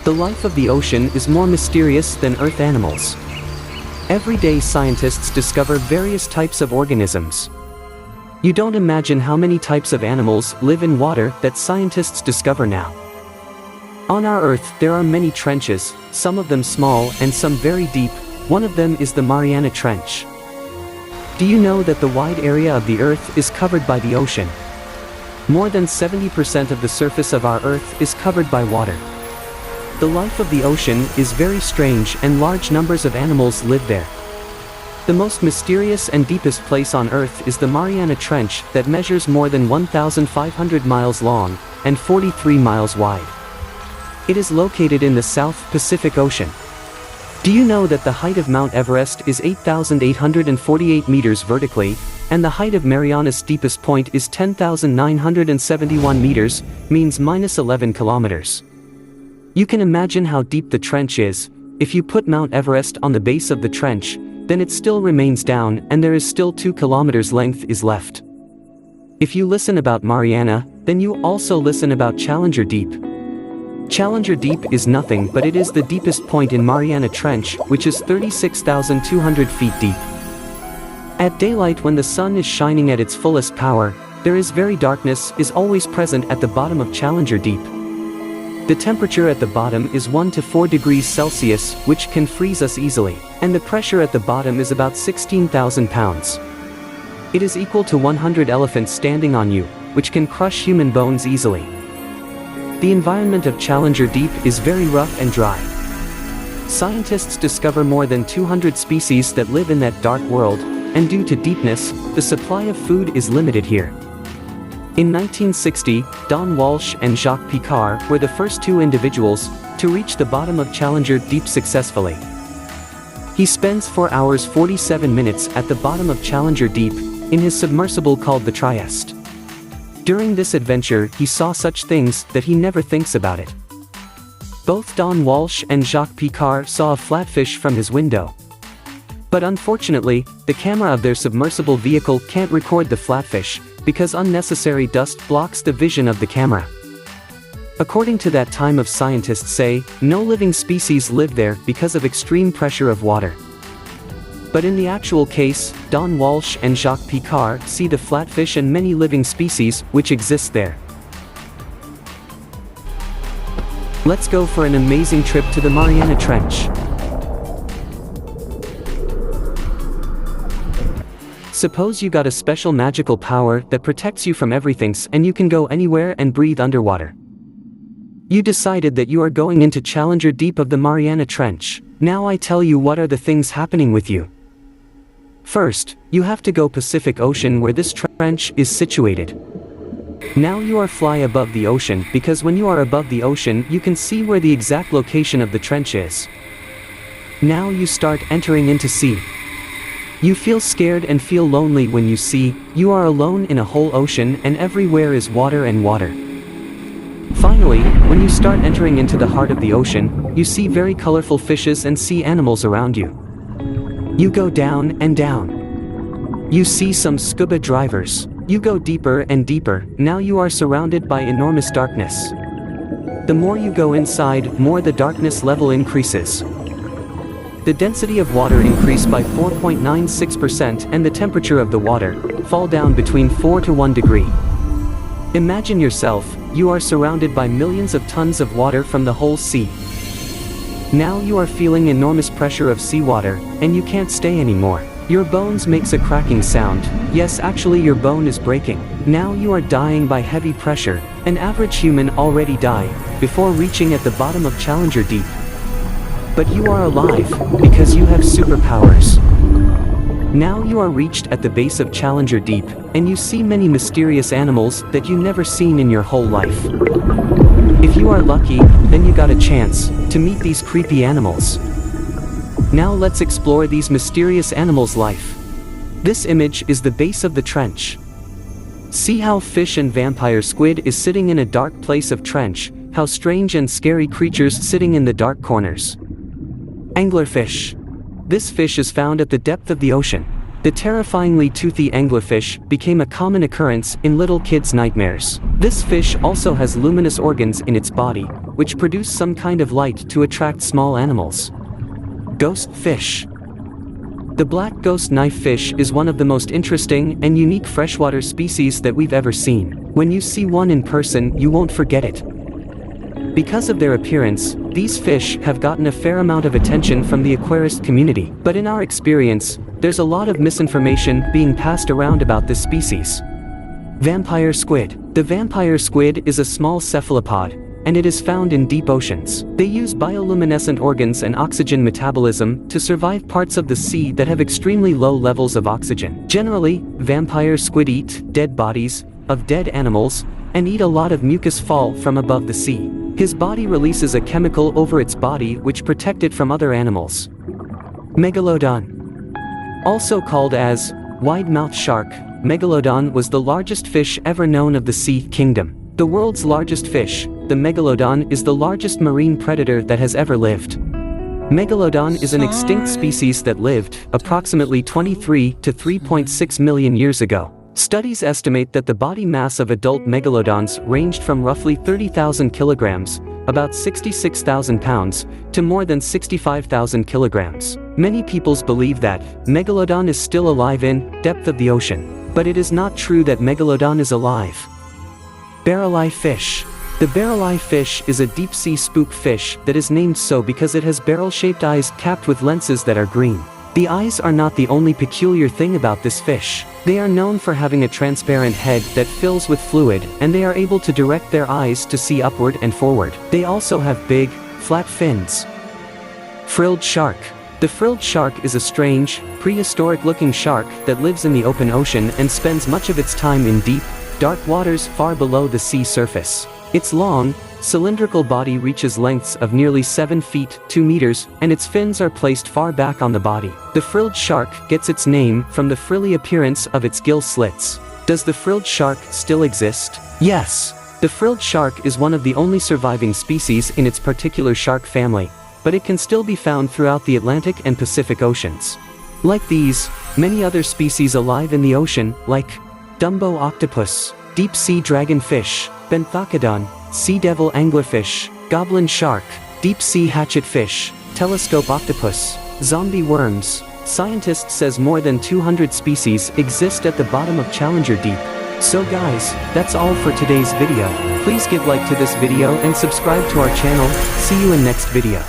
The life of the ocean is more mysterious than Earth animals. Every day scientists discover various types of organisms. You don't imagine how many types of animals live in water that scientists discover now. On our Earth there are many trenches, some of them small and some very deep. One of them is the Mariana Trench. Do you know that the wide area of the Earth is covered by the ocean? More than 70% of the surface of our Earth is covered by water. The life of the ocean is very strange and large numbers of animals live there. The most mysterious and deepest place on Earth is the Mariana Trench that measures more than 1,500 miles long and 43 miles wide. It is located in the South Pacific Ocean. Do you know that the height of Mount Everest is 8,848 meters vertically, and the height of Mariana's deepest point is 10,971 meters, means -11 kilometers. You can imagine how deep the trench is. If you put Mount Everest on the base of the trench, then it still remains down and there is still 2 kilometers length is left. If you listen about Mariana, then you also listen about Challenger Deep. Challenger Deep is nothing but it is the deepest point in Mariana Trench, which is 36,200 feet deep. At daylight when the sun is shining at its fullest power, there is very darkness is always present at the bottom of Challenger Deep. The temperature at the bottom is 1 to 4 degrees Celsius, which can freeze us easily, and the pressure at the bottom is about 16,000 pounds. It is equal to 100 elephants standing on you, which can crush human bones easily. The environment of Challenger Deep is very rough and dry. Scientists discover more than 200 species that live in that dark world, and due to deepness, the supply of food is limited here. In 1960, Don Walsh and Jacques Picard were the first two individuals to reach the bottom of Challenger Deep successfully. He spends 4 hours 47 minutes at the bottom of Challenger Deep, in his submersible called the Trieste. During this adventure he saw such things that he never thinks about it. Both Don Walsh and Jacques Picard saw a flatfish from his window. But unfortunately, the camera of their submersible vehicle can't record the flatfish, because unnecessary dust blocks the vision of the camera. According to that time of scientists say, no living species live there because of extreme pressure of water. But in the actual case, Don Walsh and Jacques Picard see the flatfish and many living species which exist there. Let's go for an amazing trip to the Mariana Trench. Suppose you got a special magical power that protects you from everything and you can go anywhere and breathe underwater. You decided that you are going into Challenger Deep of the Mariana Trench. Now I tell you what are the things happening with you. First, you have to go Pacific Ocean where this trench is situated. Now you are fly above the ocean because when you are above the ocean you can see where the exact location of the trench is. Now you start entering into sea. You feel scared and feel lonely when you see, you are alone in a whole ocean and everywhere is water and water. Finally, when you start entering into the heart of the ocean, you see very colorful fishes and sea animals around you. You go down and down. You see some scuba divers. You go deeper and deeper, now you are surrounded by enormous darkness. The more you go inside, more the darkness level increases. The density of water increased by 4.96% and the temperature of the water fall down between 4 to 1 degree. Imagine yourself, you are surrounded by millions of tons of water from the whole sea. Now you are feeling enormous pressure of seawater, and you can't stay anymore. Your bones makes a cracking sound. Yes, actually your bone is breaking. Now you are dying by heavy pressure. An average human already die before reaching at the bottom of Challenger Deep. But you are alive, because you have superpowers. Now you are reached at the base of Challenger Deep, and you see many mysterious animals that you never seen in your whole life. If you are lucky, then you got a chance to meet these creepy animals. Now let's explore these mysterious animals' life. This image is the base of the trench. See how fish and vampire squid is sitting in a dark place of trench, how strange and scary creatures sitting in the dark corners. Anglerfish. This fish is found at the depth of the ocean. The terrifyingly toothy anglerfish became a common occurrence in little kids' nightmares. This fish also has luminous organs in its body, which produce some kind of light to attract small animals. Ghost fish. The black ghost knife fish is one of the most interesting and unique freshwater species that we've ever seen. When you see one in person, you won't forget it. Because of their appearance, these fish have gotten a fair amount of attention from the aquarist community. But in our experience, there's a lot of misinformation being passed around about this species. Vampire squid. The vampire squid is a small cephalopod, and it is found in deep oceans. They use bioluminescent organs and oxygen metabolism to survive parts of the sea that have extremely low levels of oxygen. Generally, vampire squid eat dead bodies of dead animals and eat a lot of mucus fall from above the sea. His body releases a chemical over its body which protect it from other animals. Megalodon. Also called as wide-mouthed shark, Megalodon was the largest fish ever known of the sea kingdom. The world's largest fish, the Megalodon is the largest marine predator that has ever lived. Megalodon is an extinct species that lived approximately 23 to 3.6 million years ago. Studies estimate that the body mass of adult megalodons ranged from roughly 30,000 kilograms, about 66,000 pounds, to more than 65,000 kilograms. Many peoples believe that Megalodon is still alive in depth of the ocean, but it is not true that Megalodon is alive. Barrel-eye fish. The barrel-eye fish is a deep-sea spook fish that is named so because it has barrel-shaped eyes capped with lenses that are green. The eyes are not the only peculiar thing about this fish. They are known for having a transparent head that fills with fluid, and they are able to direct their eyes to see upward and forward. They also have big, flat fins. Frilled shark. The frilled shark is a strange, prehistoric-looking shark that lives in the open ocean and spends much of its time in deep, dark waters far below the sea surface. Its long, cylindrical body reaches lengths of nearly 7 feet, 2 meters, and its fins are placed far back on the body. The frilled shark gets its name from the frilly appearance of its gill slits. Does the frilled shark still exist? Yes. The frilled shark is one of the only surviving species in its particular shark family, but it can still be found throughout the Atlantic and Pacific Oceans. Like these, many other species alive in the ocean, like Dumbo octopus, deep-sea dragonfish, Benthochodon, sea devil anglerfish, goblin shark, deep-sea hatchetfish, telescope octopus, zombie worms. Scientists says more than 200 species exist at the bottom of Challenger Deep. So guys, that's all for today's video. Please give like to this video and subscribe to our channel. See you in next video.